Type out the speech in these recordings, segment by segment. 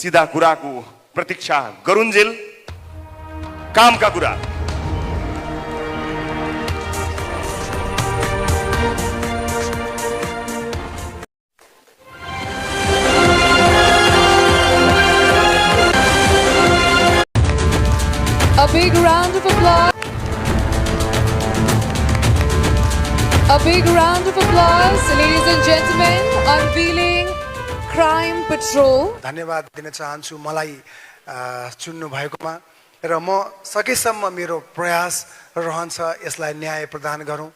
सीधा कुराको प्रतीक्षा गरुन्जेल कामका कुरा। A big round of applause. A big round of applause, ladies and gentlemen, unveiling Crime Patrol. धन्यवाद दिन चाहन्छु मलाई चुन्नु भएकोमा र म सकेसम्म मेरो प्रयास रहन्छ यसलाई न्याय प्रदान गरौँ।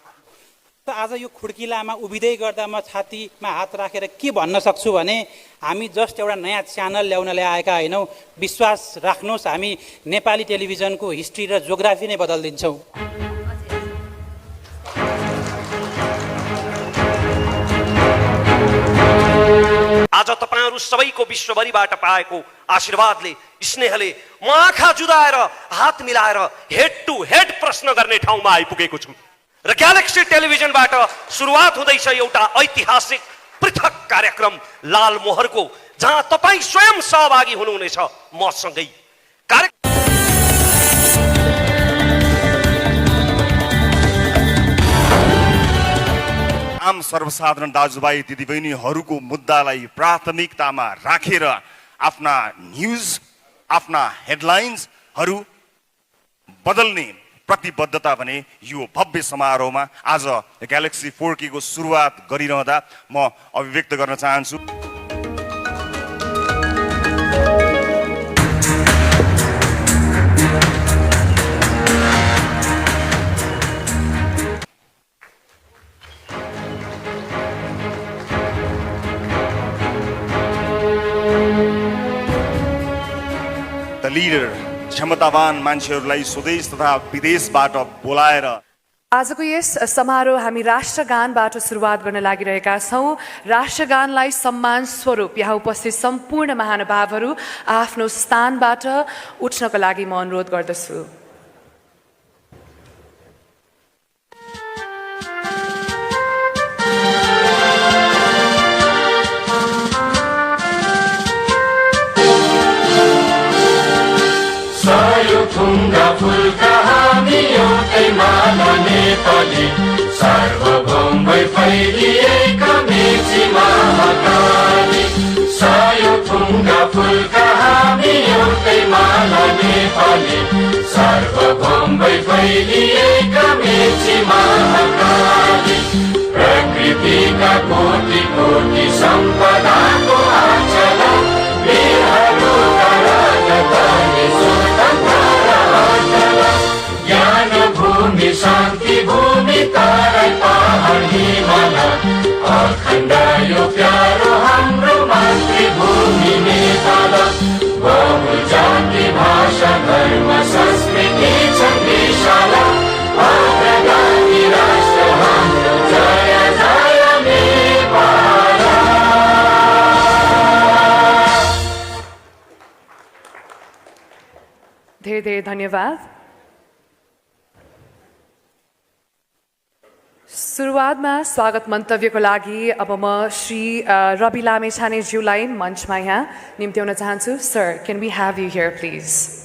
आज यो खुड्किलामा उभिँदै गर्दा म छातीमा हात राखेर के भन्न सक्छु भने हामी जस्ट एउटा नयाँ च्यानल ल्याउनले आएका हैनौँ। विश्वास राख्नुहोस्, हामी नेपाली टेलिभिजनको हिस्ट्री र जियोग्राफी नै बदलिदिन्छौँ। आज तपाईहरु सबैको विश्वभरिबाट पाएको आशीर्वादले स्नेहले म आँखा जुदाएर हात मिलाएर हेड टु हेड प्रश्न गर्ने ठाउँमा आइपुगेको छु र ग्यालेक्सी टेलिभिजनबाट सुरुवात हुँदैछ एउटा ऐतिहासिक पृथक कार्यक्रम लाल मोहरको, जहाँ तपाई स्वयं सहभागी हुनुहुनेछ मसँगै। आम सर्वसाधारण दाजुभाइ दिदीबहिनीहरूको मुद्दालाई प्राथमिकतामा राखेर आफ्ना न्युज आफ्ना हेडलाइन्सहरू बदल्ने प्रतिबद्धता भने यो भव्य समारोहमा आज ग्यालेक्सी 4K को सुरुवात गरिरहँदा म अभिव्यक्त गर्न चाहन्छु। द लिडर क्षमतावान मान्छेहरूलाई स्वदेश तथा विदेशबाट बोलाएर आजको यस समारोह हामी राष्ट्रगानबाट सुरुवात गर्न लागिरहेका छौँ। राष्ट्रगानलाई सम्मान स्वरूप यहाँ उपस्थित सम्पूर्ण महानुभावहरू आफ्नो स्थानबाट उठ्नको लागि म अनुरोध गर्दछु। थुङ्गा फुलका हामी एउटै माला नेपाली, सार्वभौमै फैलिएका मेची महाकाली। सय थुङ्गा फुलका हामी एउटै माला नेपाली, सार्वभौमै फैलिएका मेची महाकाली। प्रकृतिका कोटि कोटि सम्पदाको आचला, वीरहरूका राजधानी स्वतन्त्र ज्ञान भूमि शान्ति भूमि तराई पहाड हिमाल, अखण्ड यो प्यारो हाम्रो मातृभूमि नेपाल। बहु जाति भाषा धर्म संस्कृति छन् विशाल, अग्रगामी राष्ट्र हाम्रो जय जय नेपाल। धेरै धेरै धन्यवाद। सुरुवातमा स्वागत मन्तव्यको लागि अब म श्री रवि लामेछानेज्यूलाई मञ्चमा यहाँ निम्त्याउन चाहन्छु। Sir, can we have you here please?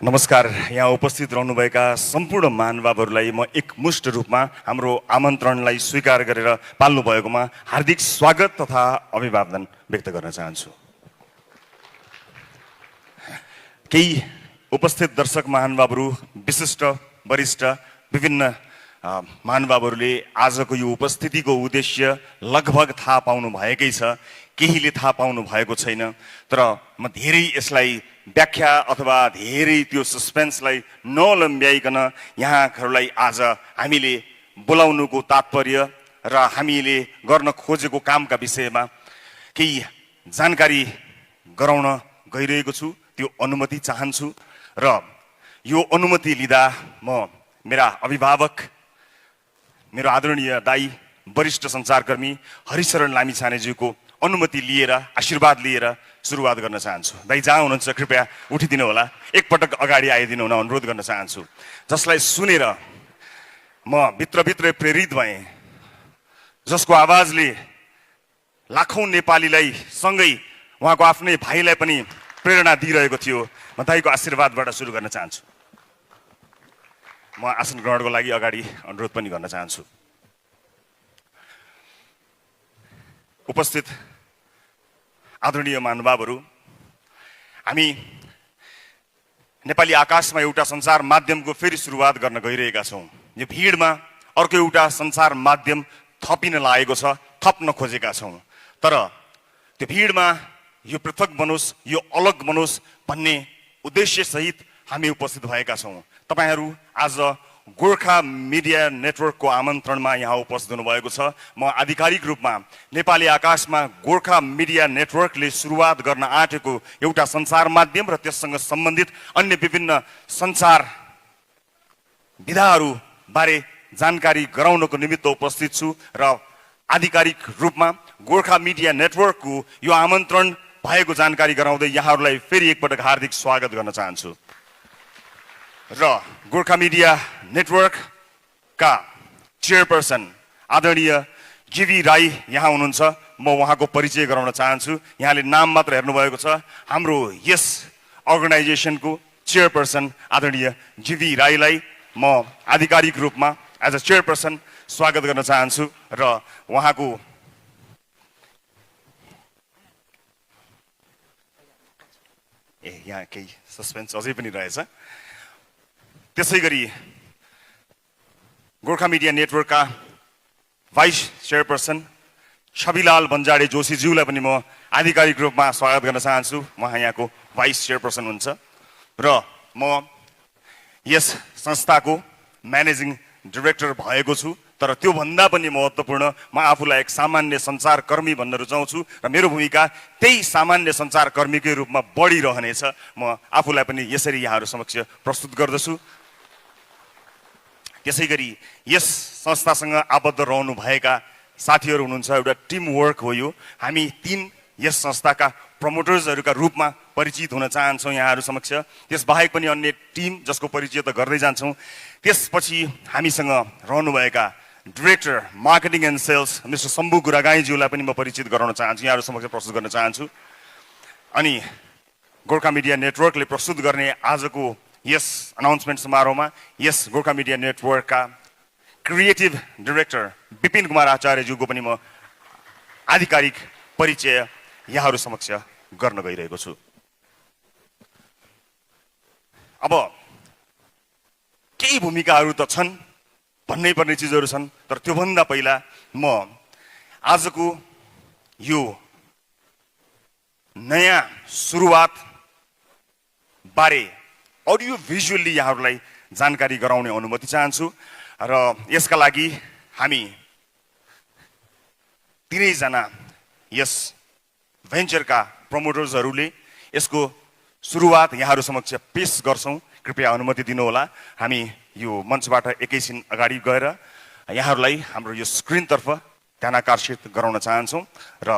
नमस्कार। यहाँ उपस्थित रहनुभएका सम्पूर्ण महानुभावहरूलाई म एकमुष्ट रूपमा हाम्रो आमन्त्रणलाई स्वीकार गरेर पाल्नु भएकोमा हार्दिक स्वागत तथा अभिवादन व्यक्त गर्न चाहन्छु। केही उपस्थित दर्शक महानुभावहरू, विशिष्ट वरिष्ठ विभिन्न महानुभावहरूले आजको यो उपस्थितिको उद्देश्य लगभग थाहा पाउनु भएकै छ, केहीले थाहा पाउनु भएको छैन। तर म धेरै यसलाई व्याख्या अथवा धेरै त्यो सस्पेन्सलाई नलम्ब्याइकन यहाँहरूलाई आज हामीले बोलाउनुको तात्पर्य र हामीले गर्न खोजेको कामका विषयमा केही जानकारी गराउन गइरहेको छु। त्यो अनुमति चाहन्छु र यो अनुमति लिँदा म मेरा अभिभावक, मेरो आदरणीय दाई वरिष्ठ सञ्चारकर्मी हरिशरण लामिछानेज्यूको अनुमति लिएर आशीर्वाद लिएर सुरुवात गर्न चाहन्छु। दाइ जहाँ हुनुहुन्छ कृपया उठिदिनु होला, एकपटक अगाडि आइदिनु हुन अनुरोध गर्न चाहन्छु। जसलाई सुनेर म भित्रभित्रै प्रेरित भएँ, जसको आवाजले लाखौँ नेपालीलाई सँगै उहाँको आफ्नै भाइलाई पनि प्रेरणा दिइरहेको थियो, म दाइको आशीर्वादबाट सुरु गर्न चाहन्छु। म आसन ग्रहणको लागि अगाडि अनुरोध पनि गर्न चाहन्छु। उपस्थित आदरणीय महानुभावहरू, हामी नेपाली आकाशमा एउटा सञ्चार माध्यमको फेरि सुरुवात गर्न गइरहेका छौँ। यो भिडमा अर्को एउटा सञ्चार माध्यम थपिन लागेको छ, थप्न खोजेका छौँ। तर त्यो भिडमा यो पृथक बनोस्, यो अलग बनोस् भन्ने उद्देश्यसहित हामी उपस्थित भएका छौँ। तपाईहरू आज गोर्खा मिडिया नेटवर्कको आमन्त्रणमा यहाँ उपस्थित हुनुभएको छ। म आधिकारिक रूपमा नेपाली आकाशमा गोर्खा मिडिया नेटवर्कले सुरुवात गर्न आँटेको एउटा सञ्चार माध्यम र त्यससँग सम्बन्धित अन्य विभिन्न सञ्चार विधाहरू बारे जानकारी गराउनको निमित्त उपस्थित छु र आधिकारिक रूपमा गोर्खा मिडिया नेटवर्कको यो आमन्त्रण भएको जानकारी गराउँदै यहाँहरूलाई फेरि एकपटक हार्दिक स्वागत गर्न चाहन्छु। र गोर्खा मिडिया नेटवर्कका चेयरपर्सन आदरणीय जीवी राई यहाँ हुनुहुन्छ। म उहाँको परिचय गराउन चाहन्छु। यहाँले नाम मात्र हेर्नुभएको छ। हाम्रो यस अर्गनाइजेसनको चेयरपर्सन आदरणीय जीवी राईलाई म आधिकारिक रूपमा एज अ चेयरपर्सन स्वागत गर्न चाहन्छु र उहाँको यहाँ केही सस्पेन्स अझै पनि रहेछ। त्यसै गरी गोर्खा मिडिया नेटवर्कका भाइस चेयरपर्सन छविलाल बन्जाडे जोशीज्यूलाई पनि म आधिकारिक रूपमा स्वागत गर्न चाहन्छु। उहाँ यहाँको भाइस चेयरपर्सन हुनुहुन्छ र म यस संस्थाको म्यानेजिङ डाइरेक्टर भएको छु। तर त्योभन्दा पनि महत्त्वपूर्ण, म आफूलाई एक सामान्य सञ्चारकर्मी भन्न रुचाउँछु र मेरो भूमिका त्यही सामान्य सञ्चारकर्मीकै रूपमा बढिरहनेछ। म आफूलाई पनि यसरी यहाँहरू समक्ष प्रस्तुत गर्दछु। त्यसै गरी यस संस्थासँग आबद्ध रहनुभएका साथीहरू हुनुहुन्छ। एउटा टिम वर्क हो यो। हामी 3 यस संस्थाका प्रमोटर्सहरूका रूपमा परिचित हुन चाहन्छौँ यहाँहरू समक्ष। त्यसबाहेक पनि अन्य टिम जसको परिचय त गर्दै जान्छौँ। त्यसपछि हामीसँग रहनुभएका director marketing and sales mister Shambhu गुरागाईज्यूलाई पनि म परिचित गराउन चाहन्छु, यहाँहरू समक्ष प्रस्तुत गर्न चाहन्छु। अनि गोर्खा मिडिया नेटवर्कले प्रस्तुत गर्ने आजको यस अनाउन्समेन्ट समारोहमा यस गोर्खा मिडिया नेटवर्कका क्रिएटिभ डाइरेक्टर विपिन कुमार आचार्यज्यूको पनि म आधिकारिक परिचय यहाँहरू समक्ष गर्न गइरहेको छु। अब केही भूमिकाहरू त छन्, भन्नै पर्ने चिजहरू छन्। तर त्योभन्दा पहिला म आजको यो नयाँ सुरुवात बारे अडियो भिजुअल्ली यहाँहरूलाई जानकारी गराउने अनुमति चाहन्छु र यसका लागि हामी 3 जना यस भेन्चरका प्रमोटर्सहरूले यसको सुरुवात यहाँहरू समक्ष पेश गर्छौँ। कृपया अनुमति दिनुहोला। हामी यो मञ्चबाट एकैछिन अगाडि गएर यहाँहरूलाई हाम्रो यो स्क्रिनतर्फ ध्यानाकर्षित गराउन चाहन्छौँ र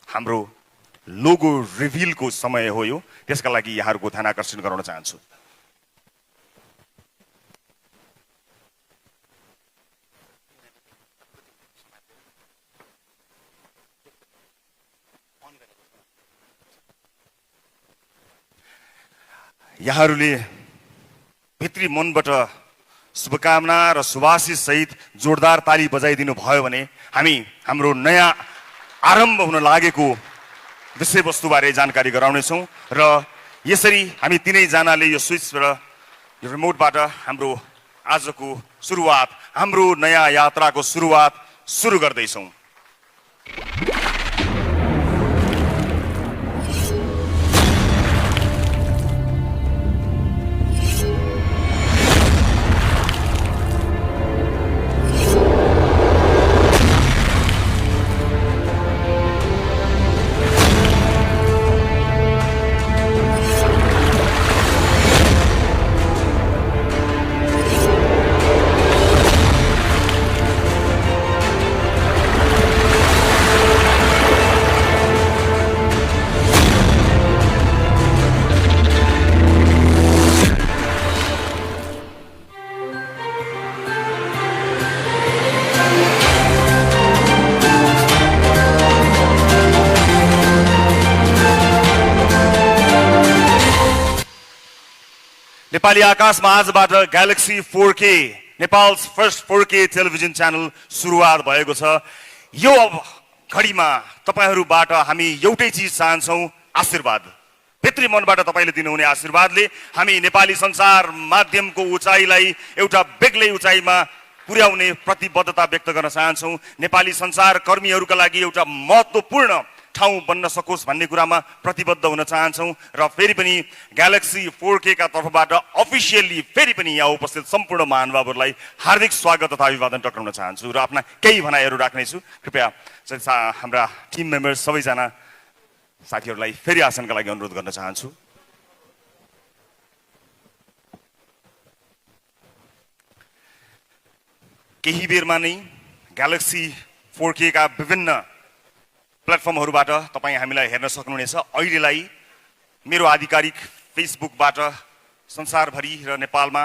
हाम्रो लोगो रिभिलको समय हो यो, त्यसका लागि यहाँहरूको ध्यानाकर्षण गराउन चाहन्छु। यहाँहरूले भित्री मनबाट शुभकामना र शुभाशिष सहित जोरदार ताली बजाइदिनु भयो भने हामी हाम्रो नयाँ आरम्भ हुन लागेको विषयवस्तुबारे जानकारी गराउनेछौँ र यसरी हामी 3 जनाले यो स्विच र यो रिमोटबाट हाम्रो आजको सुरुवात, हाम्रो नयाँ यात्राको सुरुवात सुरु गर्दैछौँ। नेपाली आकाशमा आजबाट Galaxy 4K Nepal's first 4K television channel सुरुवात भएको छ। यो घडीमा तपाईहरुबाट हामी एउटै चीज चाहन्छौं, आशीर्वाद। भित्री मनबाट तपाईले दिनुहुने आशीर्वादले हामी नेपाली संसार माध्यमको उचाइलाई एउटा बेग्लै उचाइमा पुर्याउने प्रतिबद्धता व्यक्त गर्न चाहन्छौं। नेपाली संसार कर्मीहरुका लागि एउटा महत्त्वपूर्ण ठाउँ बन्न सकोस् भन्ने कुरामा प्रतिबद्ध हुन चाहन्छौं र फेरि पनि ग्यालेक्सी 4K का तर्फबाट अफिसियली फेरि पनि यहाँ उपस्थित सम्पूर्ण महानुभावहरुलाई हार्दिक स्वागत तथा अभिवादन टक्राउन चाहन्छु र आफ्ना केही भनाइहरु राख्नेछु। कृपया हाम्रा टिम मेम्बर्स सबैजना साथीहरुलाई फेरि आसनका लागि अनुरोध गर्न चाहन्छु। केही बेरमा नै ग्यालेक्सी 4K का विभिन्न प्लेटफर्महरुबाट तपाई हामीलाई हेर्न सक्नुहुनेछ। अहिलेलाई मेरो आधिकारिक फेसबुकबाट संसारभरि र नेपालमा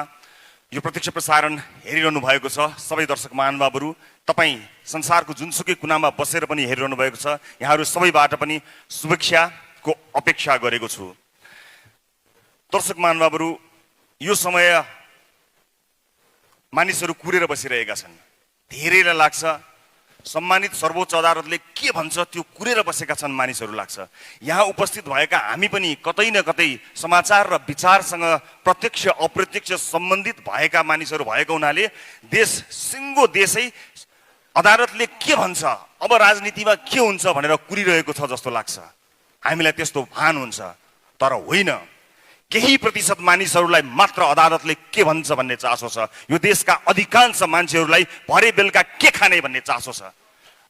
यो प्रत्यक्ष प्रसारण हेरिरहनु भएको छ। सबै दर्शक महानुभावहरु तपाई संसारको जुनसुकै कुनामा बसेर पनि हेरिरहनु भएको छ। यहाँहरु सबैबाट पनि शुभेच्छाको अपेक्षा गरेको छु। दर्शक महानुभावहरु, यो समय मानिसहरु कुरेर बसिरहेका छन्। धेरैलाई लाग्छ सम्मानित सर्वोच्च अदालतले के भन्छ त्यो कुरेर बसेका छन् मानिसहरु लाग्छ। यहाँ उपस्थित भएका हामी पनि कतै न कतै समाचार र विचारसँग प्रत्यक्ष अप्रत्यक्ष सम्बन्धित भएका मानिसहरु भएको हुनाले देश सिंगो देशै अदालतले के भन्छ, अब राजनीतिमा के हुन्छ भनेर कुरिरहेको छ जस्तो लाग्छ। हामीलाई त्यस्तो भान हुन्छ, तर होइन। केही प्रतिशत मानिसहरुलाई मात्र अदालतले के भन्छ भन्ने चासो छ। यो देशका अधिकांश मान्छेहरुलाई भरे बेलुका के खाने भन्ने चासो छ।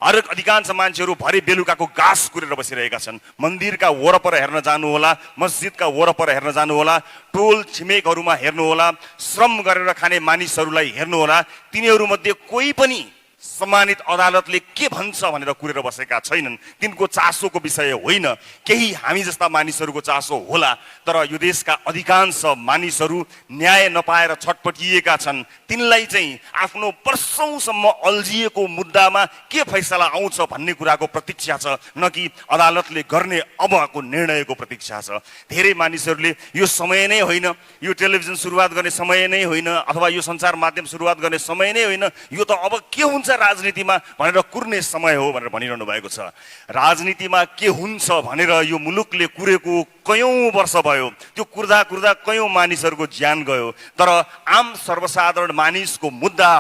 हरेक अधिकांश मान्छेहरु भरे बेलुकाको घाँस कुरेर बसिरहेका छन्। मन्दिरका वरपर हेर्न जानु होला, मस्जिदका वरपर हेर्न जानु होला, टोल छिमेकहरुमा हेर्नु होला, श्रम गरेर खाने मानिसहरुलाई हेर्नु होला। तिनीहरु मध्ये कोही पनि सम्मानित अदालतले के भन्छ भनेर कुरेर बसेका छैनन्। तिनको चासोको विषय होइन, केही हामी जस्ता मानिसहरुको चासो होला। तर यो देशका अधिकांश मानिसहरु न्याय नपाएर छटपटिएका छन्। तिनलाई चाहिँ आफ्नो वर्षौंसम्म अल्झिएको मुद्दामा के फैसला आउँछ भन्ने कुराको प्रतीक्षा छ, न कि अदालतले गर्ने अबको निर्णयको प्रतीक्षा छ। धेरै मानिसहरुले यो समय नै होइन, यो टेलिभिजन सुरुवात गर्ने समय नै होइन, अथवा यो सञ्चार माध्यम सुरुवात गर्ने समय नै होइन, यो त अब के हुन्छ राजनीतिमा भनेर कुर्ने समय हो भनेर भनिरहनु भएको छ। राजनीतिमा के हुन्छ भनेर यो मुलुकले कुरेको कयौं वर्ष भयो। त्यो कुर्दा कुर्दा कयौं मानिसहरुको ज्यान गयो, तर आम सर्वसाधारण मानिसको मुद्दा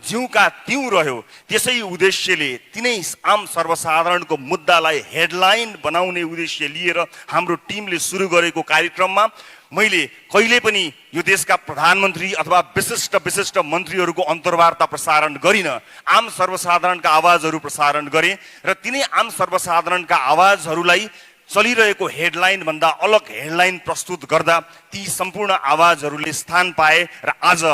जिउका तिउ रह्यो। त्यसै उद्देश्यले तिनै आम सर्वसाधारणको मुद्दालाई हेडलाइन बनाउने उद्देश्य लिएर हाम्रो टिमले सुरु गरेको कार्यक्रममा मैले कहिले पनि यो देशका प्रधानमन्त्री अथवा विशिष्ट मन्त्रीहरुको अन्तर्वार्ता प्रसारण गरिन। आम सर्वसाधारणका आवाजहरु प्रसारण गरे र तिनै आम सर्वसाधारणका आवाजहरुलाई चलिरहेको हेडलाइन भन्दा अलग हेडलाइन प्रस्तुत गर्दा ती सम्पूर्ण आवाजहरुले स्थान पाए र आज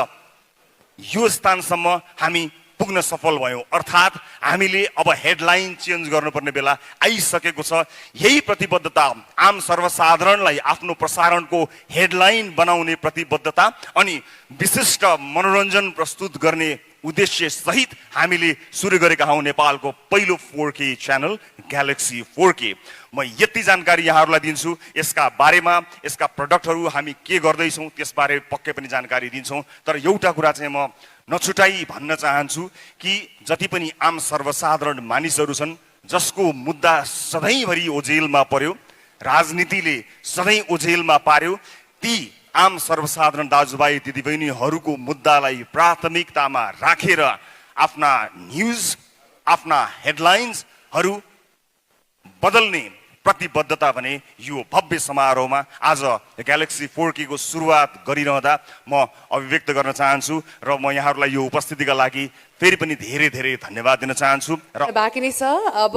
यो स्थानसम्म हामी पुग्न सफल भयौं। अर्थात् हामीले अब हेडलाइन चेन्ज गर्नुपर्ने बेला आइसकेको छ। यही प्रतिबद्धता आम सर्वसाधारणलाई आफ्नो प्रसारणको हेडलाइन बनाउने प्रतिबद्धता अनि विशिष्ट मनोरञ्जन प्रस्तुत गर्ने उद्देश्य सहित हामीले सुरु गरेका हौं नेपालको पहिलो 4K च्यानल ग्यालेक्सी 4K। म यति जानकारी यहाँहरुलाई दिन्छु। यसका बारेमा, यसका प्रोडक्टहरु हामी के गर्दै छौं त्यसबारे पक्कै पनि जानकारी दिन्छौं। तर एउटा कुरा चाहिँ म नछुटाई भन्न चाहन्छु कि जति पनि आम सर्वसाधारण मानिसहरु छन् जसको मुद्दा सधैँभरि ओझेलमा पर्यो, राजनीतिले सधैँ ओझेलमा पार्यो, ती आम सर्वसाधारण दाजुभाइ दिदीबहिनीहरुको मुद्दालाई प्राथमिकतामा राखेर आफ्ना न्यूज, आफ्ना हेडलाइन्सहरु बदल्ने प्रतिबद्धता भने यो भव्य समारोहमा आज ग्यालेक्सी 4K को सुरुवात गरिरहँदा म अभिव्यक्त गर्न चाहन्छु र म यहाँहरुलाई यो उपस्थितिका लागि फेरि पनि धेरै धेरै धन्यवाद दिन चाहन्छु। र बाँकी नै छ, अब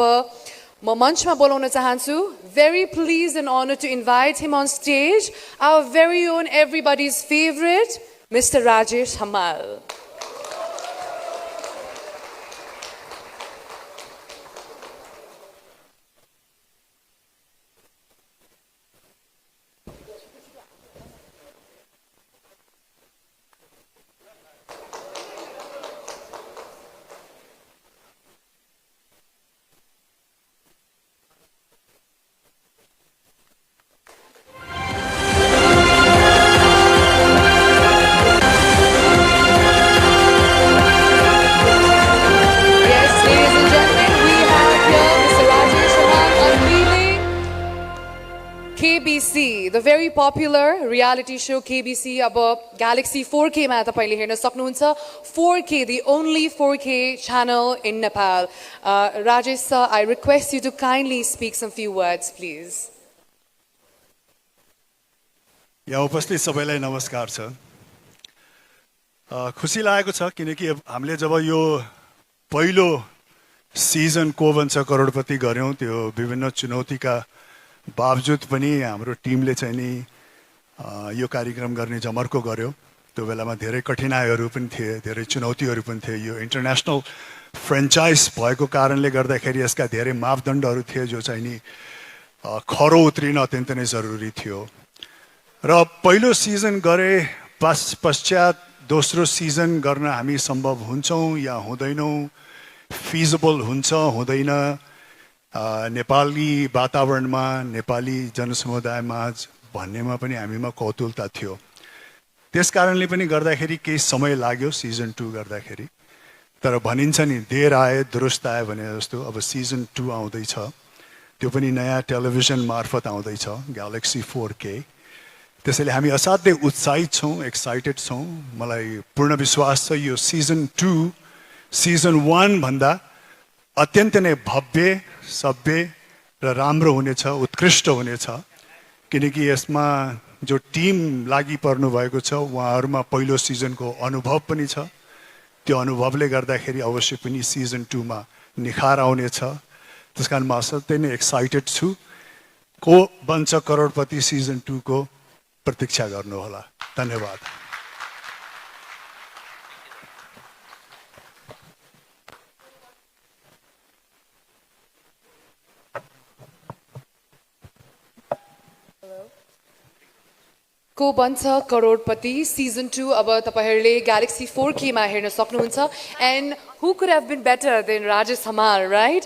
म मञ्चमा बोलाउन चाहन्छु। Very pleased and honored to invite him on stage, our very own everybody's favorite, Mr. Rajesh Hammal. The very popular reality so KBC अब ग्यालेक्सी 4K मा तपाईले हेर्न सक्नुहुन्छ 4K the only 4K channel in Nepal. Rajesh sir, I request you to kindly speak some few words please. यहाँ उपस्थित सबैलाई नमस्कार छ। खुसी लागेको छ किनकि हामीले जब यो पहिलो सिजन को बन्छ करोडपति गर्यौं त्यो विभिन्न चुनौतीका बावजुद पनि हाम्रो टिमले चाहिँ नि यो कार्यक्रम गर्ने जमर्को गर्यो। त्यो बेलामा धेरै कठिनाइहरू पनि थिए, धेरै चुनौतीहरू पनि थिए। यो इन्टरनेसनल फ्रेन्चाइज भएको कारणले गर्दाखेरि यसका धेरै मापदण्डहरू थिए जो चाहिँ नि खरो उत्रिन अत्यन्त नै जरुरी थियो। र पहिलो सिजन गरे पश्चात दोस्रो सिजन गर्न हामी सम्भव हुन्छौं या हुँदैनौं, फिजिबल हुन्छ हुँदैन, नेपाली वातावरणमा नेपाली जनसमुदायमा भन्नेमा पनि हामीमा कौतूहलता थियो। त्यसकारणले पनि गर्दाखेरि केही समय लाग्यो सिजन 2 गर्दाखेरि। तर भनिन्छ नि देर आए दुरुस्त आए भने जस्तो अब सिजन 2 आउँदैछ, त्यो पनि नयाँ टेलिभिजन मार्फत आउँदैछ ग्यालेक्सी 4K। त्यसैले हामी असाध्यै उत्साहित छौं, एक्साइटेड छौं। मलाई पूर्ण विश्वास छ यो सिजन 2 सिजन 1 भन्दा अत्यन्त नै भव्य, सभ्य र राम्रो हुनेछ, उत्कृष्ट हुनेछ। किनकि यसमा जो टिम लागि पर्नु भएको छ उहाँहरुमा पहिलो सिजनको अनुभव पनि छ। त्यो अनुभवले गर्दाखेरि अवश्य पनि सिजन 2 मा निखार आउनेछ। त्यसकारण म असाध्यै नै एक्साइटेड छु। को बन्छ करोडपति सिजन 2 को प्रतीक्षा गर्नुहोला। धन्यवाद। को बन्छ करोडपति सिजन 2 अब तपाईहरुले ग्यालेक्सी 4K मा हेर्न सक्नुहुन्छ। And who could have been better than Rajesh Hamar, right?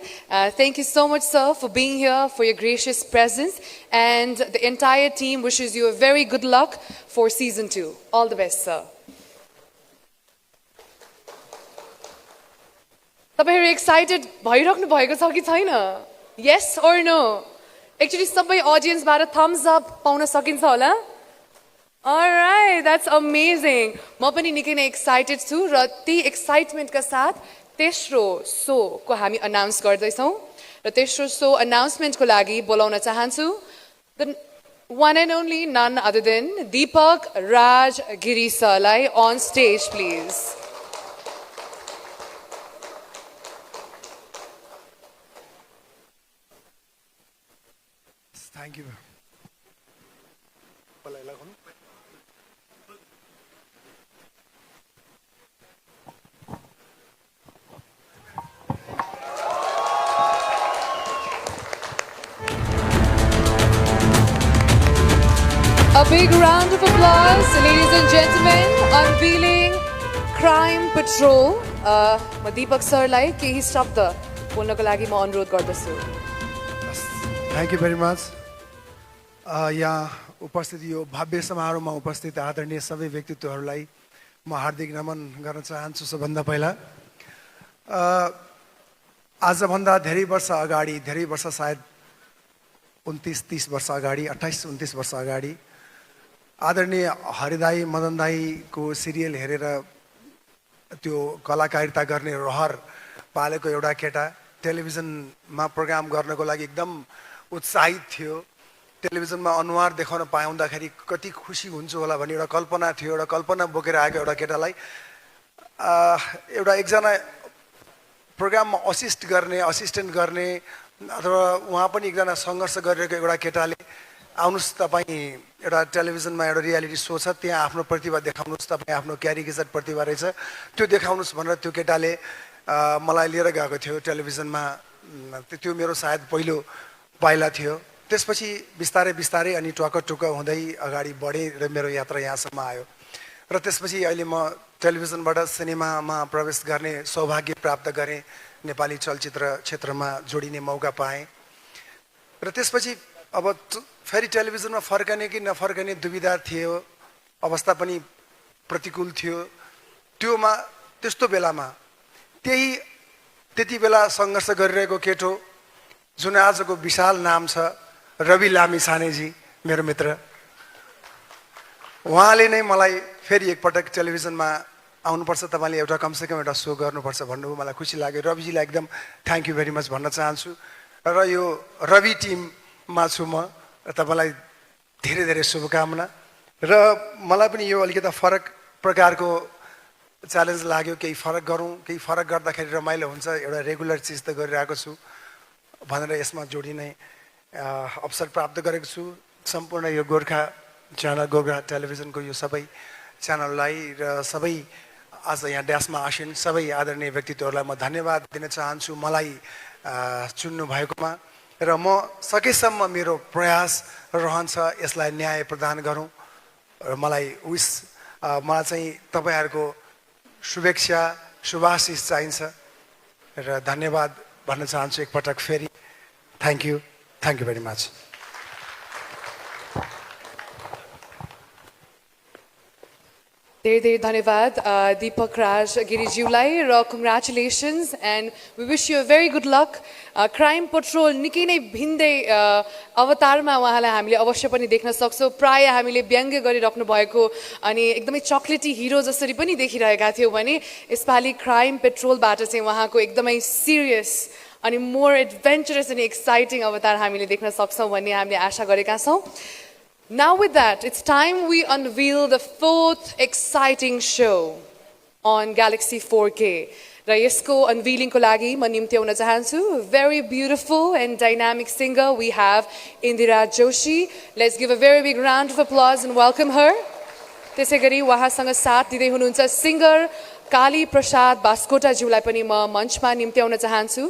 Thank you so much, sir, for being here, for your gracious presence, and the entire team wishes you a very good luck for season 2. All the best, sir. तपाईहरु excited भइराख्नु भएको छ कि छैन? Yes or no? Actually सबै ऑडियन्सबाट thumbs up पाउन सकिन्छ होला? Alright, that's amazing. म पनि निकै नै एक्साइटेड छु र ती एक्साइटमेन्टका साथ तेस्रो शो को हामी अनाउन्स गर्दैछौं र तेस्रो शो अनाउन्समेन्टको लागि बोलाउन चाहन्छु the one and only none other than Deepak Raj Giri सरलाई on stage please. Thank you. A big round of applause, ladies and gentlemen, unveiling Crime Patrol. म दीपक सरलाई केही शब्द बोल्नको लागि म अनुरोध गर्दछु। Thank you very much. यहाँ उपस्थित यो भव्य समारोहमा उपस्थित आदरणीय सबै व्यक्तित्वहरूलाई म हार्दिक नमन गर्न चाहन्छु। सबभन्दा पहिला आजभन्दा धेरै वर्ष अगाडि, धेरै वर्ष सायद 29-30 वर्ष अगाडि, 28-29 वर्ष अगाडि आदरणीय हरिदाई मदन दाईको सिरियल हेरेर त्यो कलाकारिता गर्ने रहर पालेको एउटा केटा टेलिभिजनमा प्रोग्राम गर्नको लागि एकदम उत्साहित थियो। टेलिभिजनमा अनुहार देखाउन पाउँदाखेरि कति खुसी हुन्छु होला भन्ने एउटा कल्पना थियो। एउटा कल्पना बोकेर आएको एउटा केटालाई एउटा एकजना प्रोग्राममा असिस्टेन्ट गर्ने अथवा उहाँ पनि एकजना सङ्घर्ष गरिरहेको एउटा केटाले आउनुहोस् तपाईँ एउटा टेलिभिजनमा एउटा रियालिटी सो छ त्यहाँ आफ्नो प्रतिभा देखाउनुहोस्, तपाईँ आफ्नो क्यारिकेचर प्रतिभा रहेछ त्यो देखाउनुहोस् भनेर त्यो केटाले मलाई लिएर गएको थियो टेलिभिजनमा। त्यो मेरो सायद पहिलो पाइला थियो। त्यसपछि बिस्तारै बिस्तारै अनि टुक्क हुँदै अगाडि बढेँ र मेरो यात्रा यहाँसम्म आयो। र त्यसपछि अहिले म टेलिभिजनबाट सिनेमामा प्रवेश गर्ने सौभाग्य प्राप्त गरेँ, नेपाली चलचित्र क्षेत्रमा जोडिने मौका पाएँ। र त्यसपछि अब फेरि टेलिभिजनमा फर्कने कि नफर्कने दुविधा थियो, अवस्था पनि प्रतिकूल थियो। त्यस्तो बेलामा त्यति बेला सङ्घर्ष गरिरहेको केटो जुन आजको विशाल नाम छ रवि लामिछानेजी, मेरो मित्र, उहाँले नै मलाई फेरि एकपटक टेलिभिजनमा आउनुपर्छ, तपाईँले एउटा कमसेकम एउटा सो गर्नुपर्छ भन्नुभयो। मलाई खुसी लाग्यो। रविजीलाई एकदम थ्याङ्क यू भेरी मच भन्न चाहन्छु। र यो रवि टिममा छु म, तपाईँलाई धेरै धेरै शुभकामना। र मलाई पनि यो अलिकति फरक प्रकारको च्यालेन्ज लाग्यो, केही फरक गरौँ, केही फरक गर्दाखेरि रमाइलो हुन्छ, एउटा रेगुलर चिज त गरिरहेको छु भनेर यसमा जोडिने अवसर प्राप्त गरेको छु। सम्पूर्ण यो गोर्खा च्यानल, गोर्खा टेलिभिजनको यो सबै च्यानललाई र सबै आज यहाँ ड्यासमा आसिन सबै आदरणीय व्यक्तित्वहरूलाई म धन्यवाद दिन चाहन्छु मलाई चुन्नु भएकोमा। र म सकेसम्म मेरो प्रयास रहन्छ यसलाई न्याय प्रदान गरौँ। र मलाई चाहिँ तपाईँहरूको शुभेच्छा, शुभाशिष चाहिन्छ र धन्यवाद भन्न चाहन्छु एकपटक फेरि। Thank you very much. धेरै धेरै धन्यवाद दीपक राज गिरिज्यूलाई र congratulations and we wish you very good luck. Crime Patrol निकै नै भिन्दै अवतारमा उहाँलाई हामीले अवश्य पनि देख्न सक्छौँ। प्रायः हामीले व्यङ्ग्य गरिराख्नु भएको अनि एकदमै चक्लेटी हिरो जसरी पनि देखिरहेका थियौँ भने यसपालि क्राइम पेट्रोलबाट चाहिँ उहाँको एकदमै सिरियस अनि मोर एडभेन्चरस अनि एक्साइटिङ अवतार हामीले देख्न सक्छौँ भन्ने हामीले आशा गरेका छौँ। Now with that, it's time we unveil the fourth exciting show on Galaxy 4K. र यसको unveiling को लागि म निम्त्याउन चाहन्छु very beautiful and dynamic singer we have Indira Joshi. Let's give a very big round of applause and welcome her. त्यसैगरी उहाँसँग साथ दिँदै हुनुहुन्छ सिंगर काली प्रसाद बास्कोटा ज्यूलाई पनि म मञ्चमा निम्त्याउन चाहन्छु।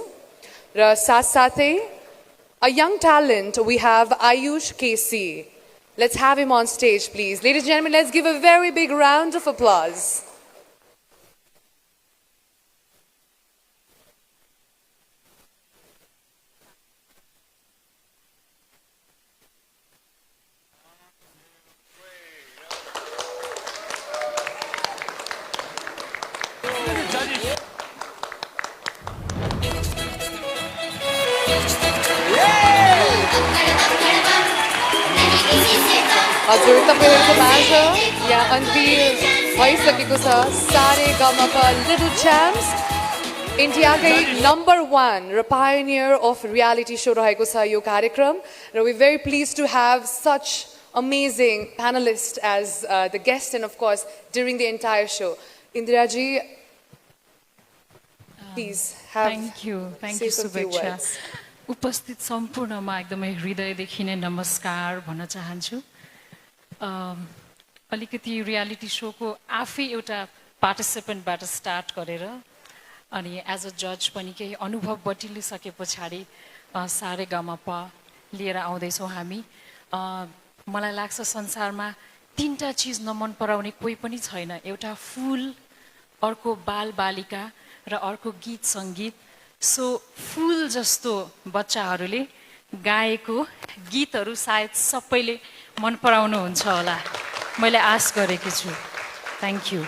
र साथसाथै a young talent we have Ayush KC. Let's have him on stage, please. Ladies and gentlemen, let's give a very big round of applause. हजुर तपाईहरुको माझ यहाँ अनभिल भइसकेको छ सारेगामाका लिटल च्याम्प्स इन्डियाकै नम्बर 1 र पायोनियर अफ रियालिटी शो रहेको छ यो कार्यक्रम र we very please to have such amazing panelist as the guest and of course during the entire show. Indira ji please have thank you शुभेच्छा। उपस्थित सम्पूर्णमा एकदमै हृदयदेखि नै नमस्कार भन्न चाहन्छु। अलिकति रियालिटी सोको आफै एउटा पार्टिसिपेन्टबाट स्टार्ट गरेर अनि एज अ जज पनि केही अनुभव बटुलिसके पछाडि सारेगामापा लिएर आउँदैछौँ हामी। मलाई लाग्छ संसारमा 3टा चिज नमन पराउने कोही पनि छैन, एउटा फुल, अर्को बालबालिका र अर्को गीत सङ्गीत। सो फुल जस्तो बच्चाहरूले गाएको गीतहरू सायद सबैले मन पराउनुहुन्छ होला, मैले आश गरेकी छु। Thank you.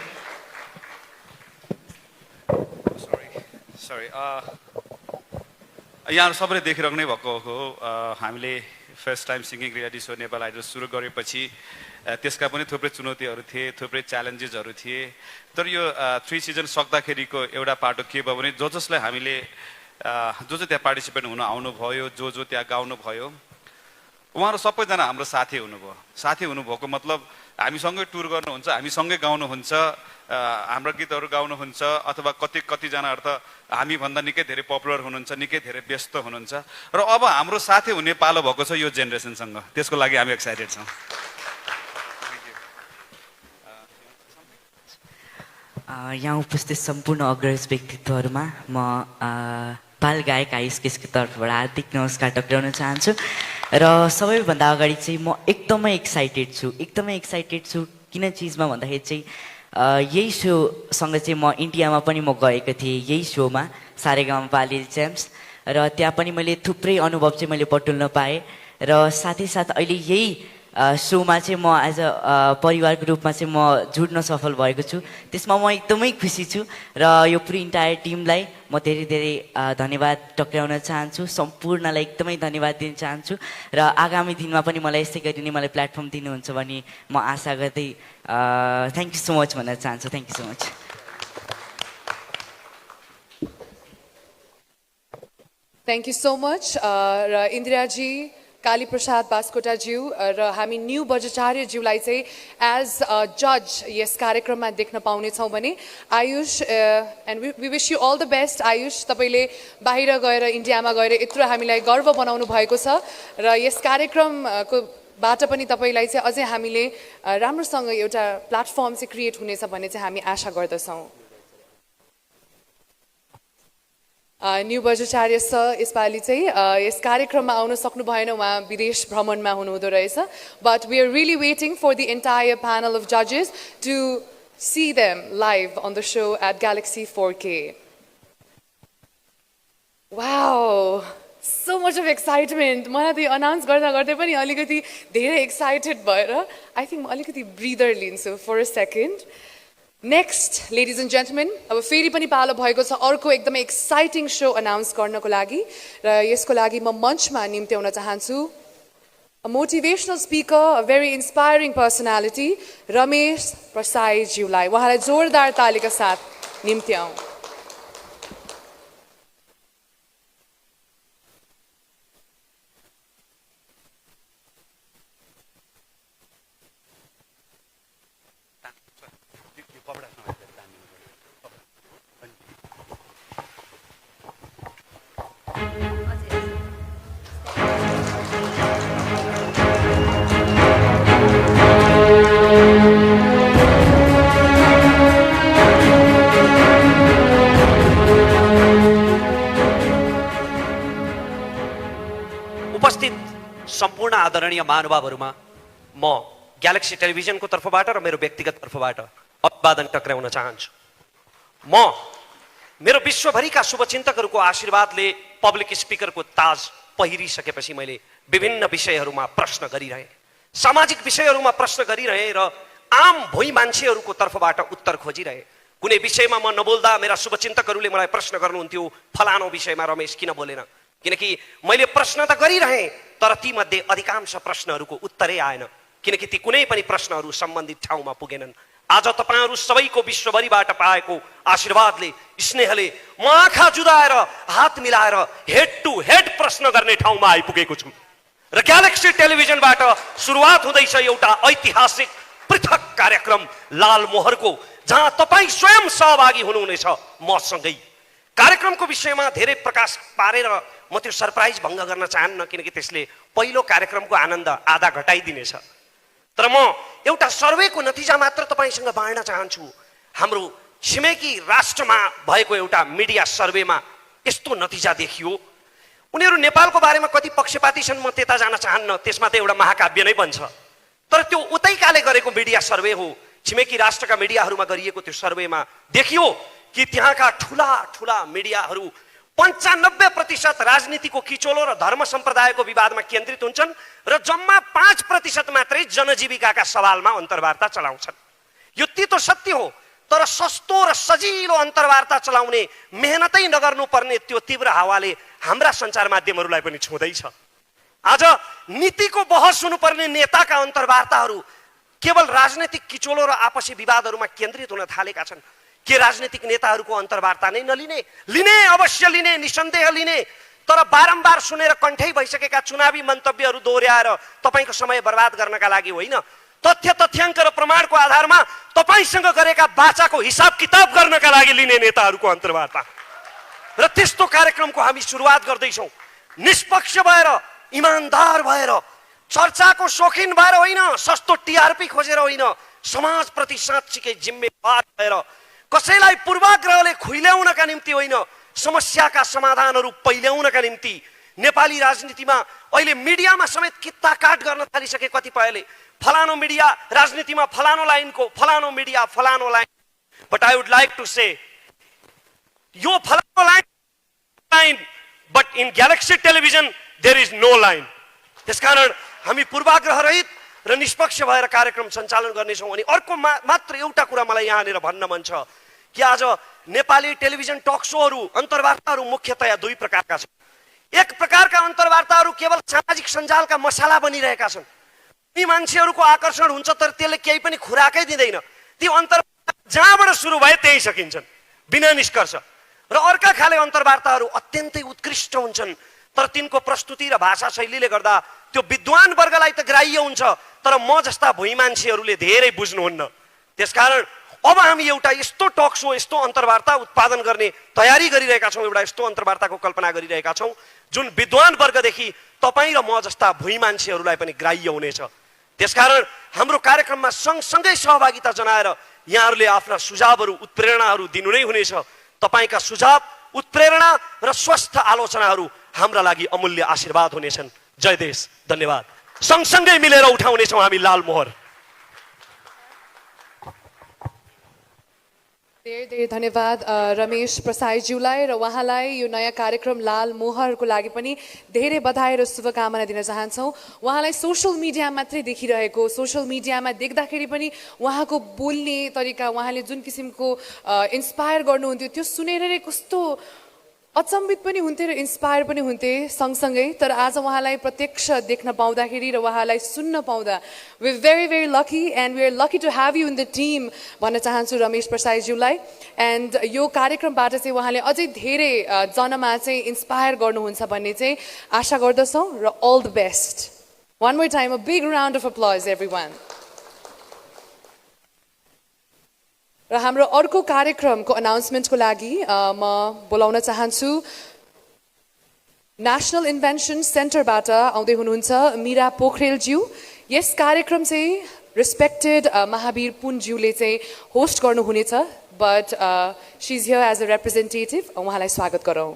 सरी यहाँहरू सबैले देखिरहनु नै भएको हो। हामीले first time singing reality show Nepal Idol सुरु गरेपछि त्यसका पनि थुप्रै चुनौतीहरू थिए, थुप्रै च्यालेन्जेसहरू थिए। तर यो 3 सिजन सक्दाखेरिको एउटा पाटो के भयो भने जसलाई हामीले जो त्यहाँ पार्टिसिपेन्ट हुन आउनुभयो, जो त्यहाँ गाउनु भयो, उहाँहरू सबैजना हाम्रो साथी हुनुभयो। साथी हुनुभएको मतलब हामीसँगै टुर गर्नुहुन्छ, हामीसँगै गाउनुहुन्छ, हाम्रो गीतहरू गाउनुहुन्छ, अथवा कतिजनाहरू त हामीभन्दा निकै धेरै पपुलर हुनुहुन्छ, निकै धेरै व्यस्त हुनुहुन्छ। र अब हाम्रो साथी हुने पालो भएको छ यो जेनेरेसनसँग, त्यसको लागि हामी एक्साइटेड छौँ। यहाँ उपस्थित सम्पूर्ण अग्रज व्यक्तित्वहरूमा म बाल गायक आयुष केसको तर्फबाट हार्दिक नमस्कार टक्राउन चाहन्छु। र सबैभन्दा अगाडि चाहिँ म एकदमै एक्साइटेड छु किन चिजमा भन्दाखेरि चाहिँ यही सोसँग चाहिँ म इन्डियामा पनि म गएको थिएँ, यही सोमा सारेगामापा लिटल च्याम्प्स, र त्यहाँ पनि मैले थुप्रै अनुभव चाहिँ मैले बटुल्न पाएँ। र साथै साथ अहिले यही सोमा चाहिँ म एज अ परिवारको रूपमा चाहिँ म जुड्न सफल भएको छु। त्यसमा म एकदमै खुसी छु र यो पुरै इन्टायर टिमलाई म धेरै धेरै धन्यवाद टक्राउन चाहन्छु। सम्पूर्णलाई एकदमै धन्यवाद दिन चाहन्छु र आगामी दिनमा पनि मलाई यस्तै गरी नै मलाई प्लेटफर्म दिनुहुन्छ भने म आशा गर्दै थ्याङ्क यू सो मच भन्न चाहन्छु। Thank you so much. Thank you so much र इन्दिराजी, काली प्रसाद बास्कोटाज्यू र हामी न्यू बज्राचार्यज्यूलाई चाहिँ एज अ जज यस कार्यक्रममा देख्न पाउनेछौँ भने Ayush and we wish you all the best. Ayush, तपाईँले बाहिर गएर इन्डियामा गएर यत्रो हामीलाई गर्व बनाउनु भएको छ र यस कार्यक्रमको बाट पनि तपाईँलाई चाहिँ अझै हामीले राम्रोसँग एउटा प्लेटफर्म चाहिँ क्रिएट हुनेछ भन्ने चाहिँ हामी आशा गर्दछौँ। न्यू बज्राचार्य सर यसपालि चाहिँ यस कार्यक्रममा आउन सक्नु भएन, उहाँ विदेश भ्रमणमा हुनुहुँदो रहेछ। But we are really waiting for the entire panel of जजेस to see them live on the show at Galaxy 4K। Wow, so much of excitement. मलाई त यो अनाउन्स गर्दा गर्दै पनि अलिकति धेरै एक्साइटेड भएर आई थिङ्क म अलिकति ब्रिदर लिन्छु for a second. Next ladies and gentlemen, अब फेरि पनि पालो भएको छ अर्को एकदमै एक्साइटिङ सो अनाउन्स गर्नको लागि र यसको लागि म मञ्चमा निम्त्याउन चाहन्छु a motivational speaker, a very inspiring personality Ramesh प्रसाईज्यूलाई। उहाँलाई जोरदार तालीका साथ निम्त्याउँ। उपस्थित सम्पूर्ण आदरणीय महानुभावहरूमा म ग्यालेक्सी टेलिभिजनको तर्फबाट र मेरो व्यक्तिगत तर्फबाट अभिवादन टक्राउन चाहन्छु। म मेरो विश्वभरिका शुभचिन्तकहरूको आशीर्वादले पब्लिक स्पिकरको ताज पहिरिसकेपछि मैले विभिन्न विषयहरूमा प्रश्न गरिरहेँ, सामाजिक विषयहरूमा प्रश्न गरिरहेँ र आम भोइ मान्छेहरूको तर्फबाट उत्तर खोजिरहेँ। कुनै विषयमा म नबोल्दा मेरा शुभचिन्तकहरूले मलाई प्रश्न गर्नुहुन्थ्यो, फलानो विषयमा रमेश किन बोलेन? किनकि मैले प्रश्न त गरिरहेँ तर तीमध्ये अधिकांश प्रश्नहरूको उत्तरै आएन, किनकि ती कुनै पनि प्रश्नहरू सम्बन्धित ठाउँमा पुगेनन्। आज तपाईँहरू सबैको विश्वभरिबाट पाएको आशीर्वादले, स्नेहले म आँखा जुदाएर हात मिलाएर हेड टु हेड प्रश्न गर्ने ठाउँमा आइपुगेको छु र ग्यालेक्सी टेलिभिजनबाट सुरुवात हुँदैछ एउटा ऐतिहासिक पृथक कार्यक्रम लाल मोहरको, जहाँ तपाईँ स्वयं सहभागी हुनुहुनेछ मसँगै। कार्यक्रमको विषयमा धेरै प्रकाश पारेर म त्यो सरप्राइज भङ्ग गर्न चाहन्न, किनकि त्यसले पहिलो कार्यक्रमको आनन्द आधा घटाइदिनेछ। तर म एउटा सर्वेको नतिजा मात्र तपाईँसँग बाँड्न चाहन्छु। हाम्रो छिमेकी राष्ट्रमा भएको एउटा मिडिया सर्वेमा यस्तो नतिजा देखियो। उनीहरू नेपालको बारेमा कति पक्षपाती छन् म त्यता जान चाहन्न, त्यसमा त एउटा महाकाव्य नै बन्छ। तर त्यो उतैकाले गरेको मिडिया सर्वे हो। छिमेकी राष्ट्रका मिडियाहरूमा गरिएको त्यो सर्वेमा देखियो कि त्यहाँका ठुला ठुला मिडियाहरू 95% राजनीतिको किचोलो र धर्म सम्प्रदायको विवादमा केन्द्रित हुन्छन् र जम्मा 5% मात्रै जनजीविकाका सवालमा अन्तर्वार्ता चलाउँछन्। यो तितो सत्य हो, तर सस्तो र सजिलो अन्तर्वार्ता चलाउने मेहनतै नगर्नुपर्ने त्यो तीव्र हावाले हाम्रा सञ्चार माध्यमहरूलाई पनि छुँदैछ। आज नीतिको बहस हुनुपर्ने नेताका अन्तर्वार्ताहरू केवल राजनीतिक किचोलो र आपसी विवादहरूमा केन्द्रित हुन थालेका छन्। के राजनीतिक नेताहरूको अन्तर्वार्ता नै नलिने? लिने, अवश्य लिने, निसन्देह लिने, तर बारम्बार सुनेर कण्ठै भइसकेका चुनावी मन्तव्यहरू दोहोर्याएर तपाईँको समय बर्बाद गर्नका लागि होइन, तथ्य तथ्याङ्क र प्रमाणको आधारमा तपाईँसँग गरेका वाचाको हिसाब किताब गर्नका लागि लिने नेताहरूको अन्तर्वार्ता। र त्यस्तो कार्यक्रमको हामी सुरुवात गर्दैछौँ। निष्पक्ष भएर, इमान्दार भएर, चर्चाको शौखिन भएर होइन, सस्तो टिआरपी खोजेर होइन, समाजप्रति साँच्चीकै जिम्मेवार भएर, कसैलाई पूर्वाग्रहले खुइल्याउनका निम्ति होइन, समस्याका समाधानहरू पहिल्याउनका निम्ति। नेपाली राजनीतिमा अहिले मिडियामा समेत कित्ताकाट गर्न थालिसके कतिपयले, फलानो मिडिया राजनीतिमा फलानो लाइनको, फलानो मिडिया फलानो line. But I would like to say यो फलानो line, but in Galaxy television there is no line. त्यसकारण हामी पूर्वाग्रह रहित र निष्पक्ष भएर कार्यक्रम सञ्चालन गर्नेछौँ। अनि अर्को मात्र एउटा कुरा मलाई यहाँनिर भन्न मन छ कि आज नेपाली टेलिभिजन टक सोहरू अन्तर्वार्ताहरू मुख्यतया दुई प्रकारका छन्। एक प्रकारका अन्तर्वार्ताहरू केवल सामाजिक सञ्जालका मसाला बनिरहेका छन्। ती मान्छेहरूको आकर्षण हुन्छ तर त्यसले केही पनि खुराकै दिँदैन। ती अन्तर्वार्ता जहाँबाट सुरु भए त्यही सकिन्छन् बिना निष्कर्ष। र अर्का खाले अन्तर्वार्ताहरू अत्यन्तै उत्कृष्ट हुन्छन् तर तिनको प्रस्तुति र भाषा शैलीले गर्दा त्यो विद्वान वर्गलाई त ग्राह्य हुन्छ तर म जस्ता भुइँ मान्छेहरूले धेरै बुझ्नुहुन्न। त्यसकारण अब हामी एउटा यस्तो टक सो यस्तो अन्तर्वार्ता उत्पादन गर्ने तयारी गरिरहेका छौँ, एउटा यस्तो अन्तर्वार्ताको कल्पना गरिरहेका छौँ जुन विद्वान वर्गदेखि तपाईँ र म जस्ता भुइँ मान्छेहरूलाई पनि ग्राह्य हुनेछ। त्यसकारण हाम्रो कार्यक्रममा सँगसँगै सहभागिता जनाएर यहाँहरूले आफ्ना सुझावहरू उत्प्रेरणाहरू दिनु नै हुनेछ। तपाईँका सुझाव उत्प्रेरणा र स्वस्थ आलोचनाहरू हाम्रा लागि अमूल्य आशीर्वाद हुनेछन्। जय देश, धन्यवाद। सँगसँगै मिलेर उठाउनेछौँ हामी लाल मोहर। धेरै धेरै धन्यवाद रमेश प्रसाईज्यूलाई र उहाँलाई यो नयाँ कार्यक्रम लाल मोहरको लागि पनि धेरै बधाई र शुभकामना दिन चाहन्छौँ। उहाँलाई सोसियल मिडिया मात्रै देखिरहेको, सोसियल मिडियामा देख्दाखेरि पनि उहाँको बोल्ने तरिका, उहाँले जुन किसिमको इन्सपायर गर्नुहुन्थ्यो त्यो सुनेर नै कस्तो अचम्बित पनि हुन्थे र इन्सपायर पनि हुन्थे सँगसँगै। तर आज उहाँलाई प्रत्यक्ष देख्न पाउँदाखेरि र उहाँलाई सुन्न पाउँदा we very very lucky and we are lucky to have you in the team भन्न चाहन्छु रमेश प्रसाईज्यूलाई। एन्ड यो कार्यक्रमबाट चाहिँ उहाँले अझै धेरै जनमा चाहिँ इन्सपायर गर्नुहुन्छ भन्ने चाहिँ आशा गर्दछौँ र all the best. One more time a big round of applause everyone. र हाम्रो अर्को कार्यक्रमको अनाउन्समेन्टको लागि म बोलाउन चाहन्छु नेसनल इन्भेन्सन सेन्टरबाट आउँदै हुनुहुन्छ मीरा पोखरेलज्यू। यस कार्यक्रम चाहिँ रेस्पेक्टेड महावीर पुनज्यूले चाहिँ होस्ट गर्नुहुनेछ but she is here as a representative. उहाँलाई स्वागत गरौँ।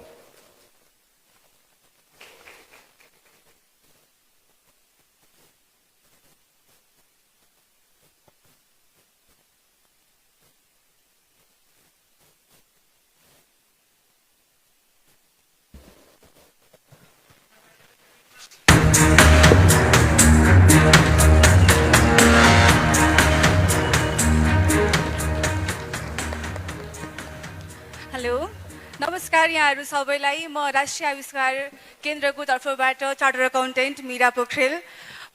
नमस्कार यहाँहरू सबैलाई। म राष्ट्रिय आविष्कार केन्द्रको तर्फबाट चार्टर अकाउन्टेन्ट मीरा पोखरेल,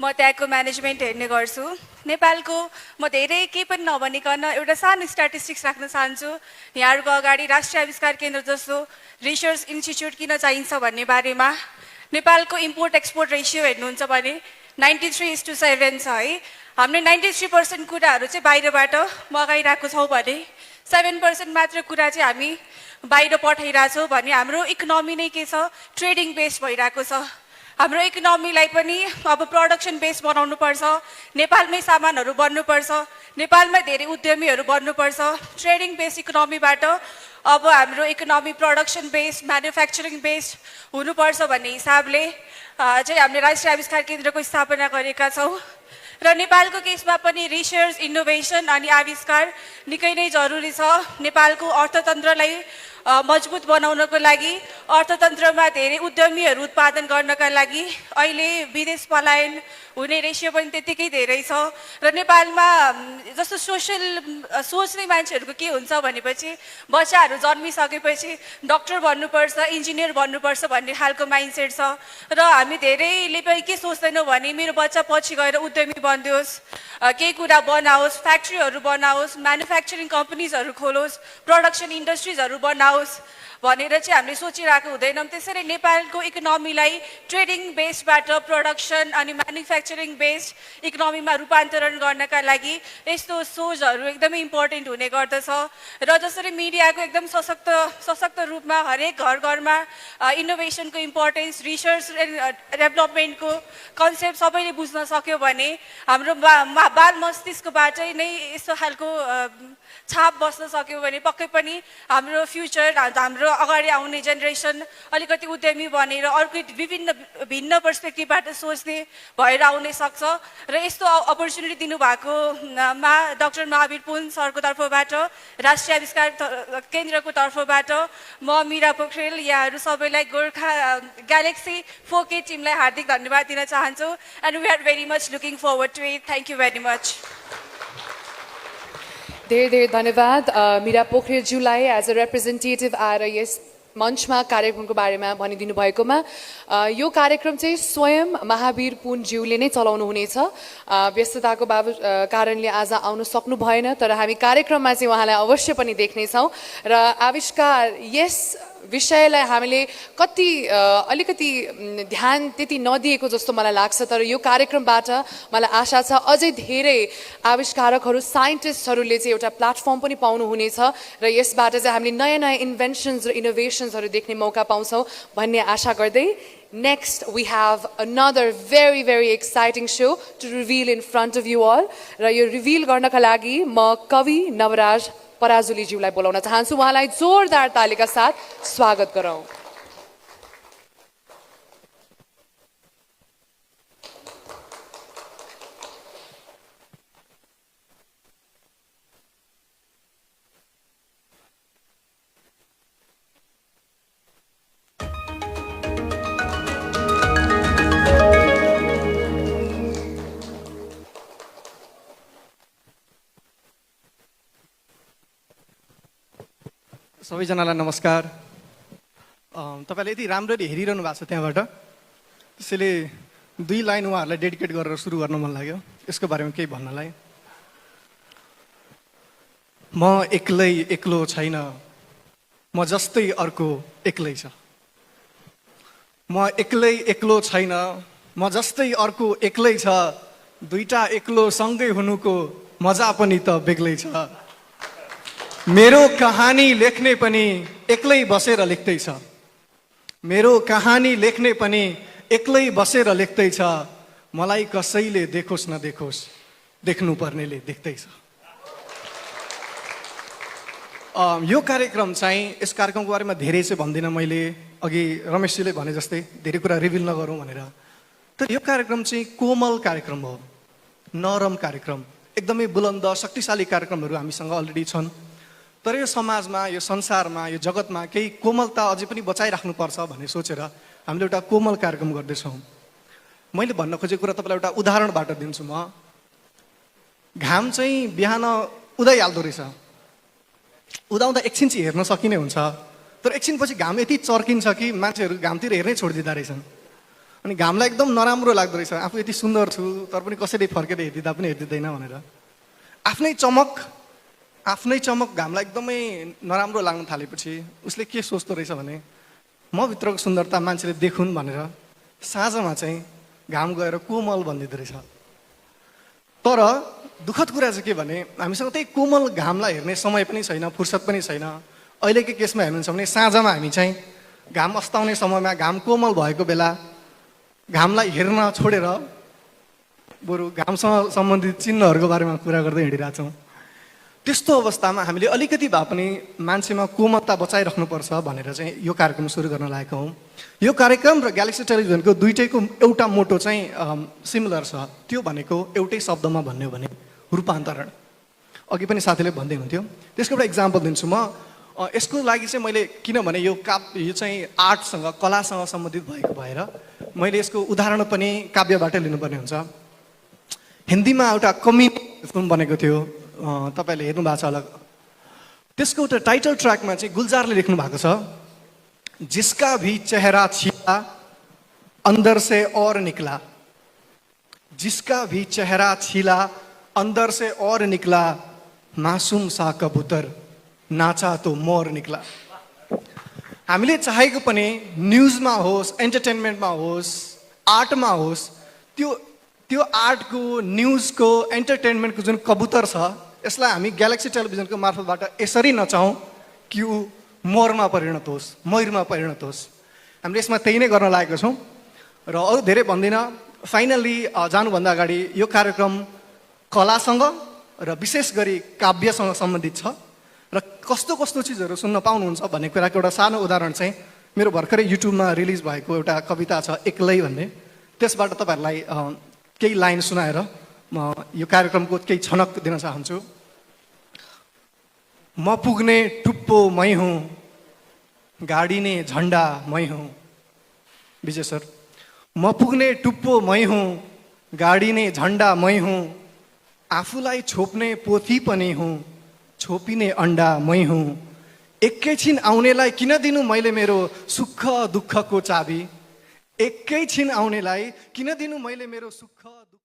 म त्यहाँको म्यानेजमेन्ट हेर्ने गर्छु। नेपालको म धेरै केही पनि नभनिकन एउटा सानो स्ट्याटिस्टिक्स राख्न चाहन्छु यहाँहरूको अगाडि। राष्ट्रिय आविष्कार केन्द्र जस्तो रिसर्च इन्स्टिच्युट किन चाहिन्छ भन्ने बारेमा। नेपालको इम्पोर्ट एक्सपोर्ट रेसियो हेर्नुहुन्छ भने 93:7 छ है। हामीले 93% कुराहरू चाहिँ बाहिरबाट मगाइरहेको छौँ भने 7% मात्र कुरा चाहिँ हामी बाहिर पठाइरहेछौँ भने हाम्रो इकोनोमी नै के छ, ट्रेडिङ बेस भइरहेको छ। हाम्रो इकोनोमीलाई पनि अब प्रोडक्सन बेस बनाउनु पर्छ, नेपालमै सामानहरू बन्नुपर्छ, नेपालमै धेरै उद्यमीहरू बन्नुपर्छ। ट्रेडिङ बेस इकोनोमीबाट अब हाम्रो economy production base manufacturing base हुनुपर्छ भन्ने हिसाबले चाहिँ हामीले राष्ट्रिय आविष्कार केन्द्रको स्थापना गरेका छौँ। र नेपालको केसमा पनि रिसर्च इनोभेसन अनि आविष्कार निकै नै जरुरी छ। नेपालको अर्थतन्त्रलाई मजबुत बनाउनको लागि, अर्थतन्त्रमा धेरै उद्यमीहरू उत्पादन गर्नका लागि अहिले विदेश पलायन हुने रेसियो पनि त्यतिकै धेरै छ। र नेपालमा जस्तो सोच्ने मान्छेहरूको के हुन्छ भनेपछि बच्चाहरू जन्मिसकेपछि डक्टर बन्नुपर्छ, इन्जिनियर बन्नुपर्छ भन्ने खालको माइन्डसेट छ। र हामी धेरैले पनि के सोच्दैनौँ भने मेरो बच्चा पछि गएर उद्यमी बनिदियोस्, केही कुरा बनाओस्, फ्याक्ट्रीहरू बनाओस्, म्यानुफ्याक्चरिङ कम्पनीजहरू खोलोस्, प्रोडक्सन इन्डस्ट्रिजहरू बनाओस् भनेर चाहिँ हामीले सोचिरहेको हुँदैनौँ। त्यसैले नेपालको इकोनोमीलाई ट्रेडिङ बेसबाट प्रोडक्सन अनि म्यानुफ्याक्चरिङ बेस्ड इकोनोमीमा रूपान्तरण गर्नका लागि यस्तो सोचहरू एकदमै इम्पोर्टेन्ट हुने गर्दछ। र जसरी मिडियाको एकदम सशक्त रूपमा हरेक घर घरमा इनोभेसनको इम्पोर्टेन्स, रिसर्च एन्ड डेभलपमेन्टको कन्सेप्ट सबैले बुझ्न सक्यो भने हाम्रो बाल मस्तिष्कबाटै नै यस्तो खालको छाप बस्न सक्यौँ भने पक्कै पनि हाम्रो फ्युचर हाम्रो अगाडि आउने जेनेरेसन अलिकति उद्यमी बनेर अर्को भिन्न पर्सपेक्टिभबाट सोच्ने भएर आउन सक्छ र यस्तो अपर्च्युनिटी दिनुभएकोमा डाक्टर महावीर पुन सरको तर्फबाट राष्ट्रिय आविष्कार केन्द्रको तर्फबाट म मीरा पोखरेल यहाँहरू सबैलाई गोर्खा ग्यालेक्सी 4K टिमलाई हार्दिक धन्यवाद दिन चाहन्छु and we are very much looking forward to it thank you very much धेरै धेरै धन्यवाद मीरा पोखरेलज्यूलाई एज अ रिप्रेजेन्टेटिभ आएर यस मञ्चमा कार्यक्रमको बारेमा भनिदिनु भएकोमा यो कार्यक्रम चाहिँ स्वयं महावीर पुनज्यूले नै चलाउनु हुनेछ व्यस्तताको कारणले आज आउन सक्नु भएन तर हामी कार्यक्रममा चाहिँ उहाँलाई अवश्य पनि देख्नेछौँ र आविष्कार यस विषयलाई हामीले अलिकति ध्यान त्यति नदिएको जस्तो मलाई लाग्छ तर यो कार्यक्रमबाट मलाई आशा छ अझै धेरै आविष्कारकहरू साइन्टिस्टहरूले चाहिँ एउटा प्लेटफर्म पनि पाउनुहुनेछ र यसबाट चाहिँ हामीले नयाँ नयाँ इन्भेन्सन्स र इनोभेसन्सहरू देख्ने मौका पाउँछौँ भन्ने आशा गर्दै next we have another very very exciting show to reveal in front of you all र यो रिभिल गर्नका लागि म कवि नवराज पराजुलीज्यूलाई बोलाउन चाहन्छु उहाँलाई जोरदार तालीका साथ स्वागत गरौँ सबैजनालाई नमस्कार तपाईँले यति राम्ररी हेरिरहनु भएको छ त्यहाँबाट त्यसैले 2 लाइन उहाँहरूलाई डेडिकेट गरेर सुरु गर्न मन लाग्यो यसको बारेमा केही भन्नलाई म एक्लो छैन म जस्तै अर्को एक्लै छ म एक्लो छैन म जस्तै अर्को एक्लै छ दुईटा एक्लो सँगै हुनुको मजा पनि त बेग्लै छ मेरो कहानी लेख्ने पनि एक्लै बसेर लेख्दैछ मेरो कहानी लेख्ने पनि एक्लै बसेर लेख्दैछ मलाई कसैले देखोस् नदेखोस् देख्नुपर्नेले देख्दैछ यो कार्यक्रम चाहिँ यस कार्यक्रमको बारेमा धेरै चाहिँ भन्दिनँ मैले अघि रमेशजीले भने जस्तै धेरै कुरा रिभिल नगरौँ भनेर तर यो कार्यक्रम चाहिँ कोमल कार्यक्रम हो नरम कार्यक्रम एकदमै बुलन्द शक्तिशाली कार्यक्रमहरू हामीसँग अलरेडी छन् तर यो समाजमा यो संसारमा यो जगतमा केही कोमलता अझै पनि बचाइराख्नुपर्छ भन्ने सोचेर हामीले एउटा कोमल कार्यक्रम गर्दैछौँ मैले भन्न खोजेको कुरा तपाईँलाई एउटा उदाहरणबाट दिन्छु म घाम चाहिँ बिहान उदाइहाल्दो रहेछ उदाउँदा एकछिन चाहिँ हेर्न सकिने हुन्छ तर एकछिनपछि घाम यति चर्किन्छ कि मान्छेहरू घामतिर हेर्नै छोडिदिँदा रहेछन् अनि घामलाई एकदम नराम्रो लाग्दो रहेछ आफू यति सुन्दर छु तर पनि कसैले फर्केर हेरिदिँदा पनि हेरिदिँदैन भनेर आफ्नै चमक घामलाई एकदमै नराम्रो लाग्न थालेपछि उसले के सोच्दो रहेछ भने म भित्रको सुन्दरता मान्छेले देखुन् भनेर साँझमा चाहिँ घाम गएर कोमल भनिदिँदो रहेछ तर दुःखद कुरा चाहिँ के भने हामीसँग त्यही कोमल घामलाई हेर्ने समय पनि छैन फुर्सद पनि छैन अहिलेको केसमा हेर्नुहुन्छ भने साँझमा हामी चाहिँ घाम अस्ताउने समयमा घाम कोमल भएको बेला घामलाई हेर्न छोडेर बरु घामसँग सम्बन्धित चिन्हहरूको बारेमा कुरा गर्दै हिँडिरहेछौँ त्यस्तो अवस्थामा हामीले अलिकति भए पनि मान्छेमा कोमलता बचाइराख्नुपर्छ भनेर चाहिँ यो कार्यक्रम सुरु गर्न लागेको हौँ यो कार्यक्रम र ग्यालेक्सी टेलिभिजनको दुइटैको एउटा मोटो चाहिँ सिमिलर छ त्यो भनेको एउटै शब्दमा भन्ने हो भने रूपान्तरण अघि पनि साथीले भन्दै हुन्थ्यो त्यसको एउटा इक्जाम्पल दिन्छु म यसको लागि चाहिँ मैले किनभने यो चाहिँ आर्टसँग कलासँग सम्बन्धित भएको भएर मैले यसको उदाहरण पनि काव्यबाटै लिनुपर्ने हुन्छ हिन्दीमा एउटा कमेडी फिल्म बनेको थियो तपाईँले हेर्नु भएको छ होला त्यसको एउटा टाइटल ट्र्याकमा चाहिँ गुलजारले लेख्नु भएको छ जिसका भी चेहरा छिला अंदर से और निकला जिसका भी चेहरा छिला अंदर से और निकला मासूम सा कबूतर नाचा तो मोर निकला हामीले चाहेको पनि न्युजमा होस् एन्टरटेनमेन्टमा होस् आर्टमा होस् त्यो आर्टको न्युजको एन्टरटेनमेन्टको जुन कबुतर छ यसलाई हामी ग्यालेक्सी टेलिभिजनको मार्फतबाट यसरी नचाहौँ कि ऊ मोरमा परिणत होस् मयुरमा परिणत होस् हामीले यसमा त्यही नै गर्न लागेको छौँ र अरू धेरै भन्दिनँ फाइनल्ली जानुभन्दा अगाडि यो कार्यक्रम कलासँग र विशेष गरी काव्यसँग सम्बन्धित छ र कस्तो कस्तो चिजहरू सुन्न पाउनुहुन्छ भन्ने कुराको एउटा सानो उदाहरण चाहिँ मेरो भर्खरै युट्युबमा रिलिज भएको एउटा कविता छ एक्लै भन्ने, त्यसबाट तपाईँहरूलाई केही लाइन सुनाएर म यो कार्यक्रमको केही छनक दिन चाहन्छु। म पुग्ने टुप्पो मै हुँ, गाडिने झन्डा मै हुँ। विजय सर। म पुग्ने टुप्पो मै हुँ, गाडिने झन्डा मै हुँ, आफूलाई छोप्ने पोथी पनि हुँ, छोपिने अन्डा मै हुँ। एकैछिन आउनेलाई किन दिनु मैले मेरो सुख दुःखको चाबी, एकैछिन आउनेलाई किन दिनु मैले मेरो सुख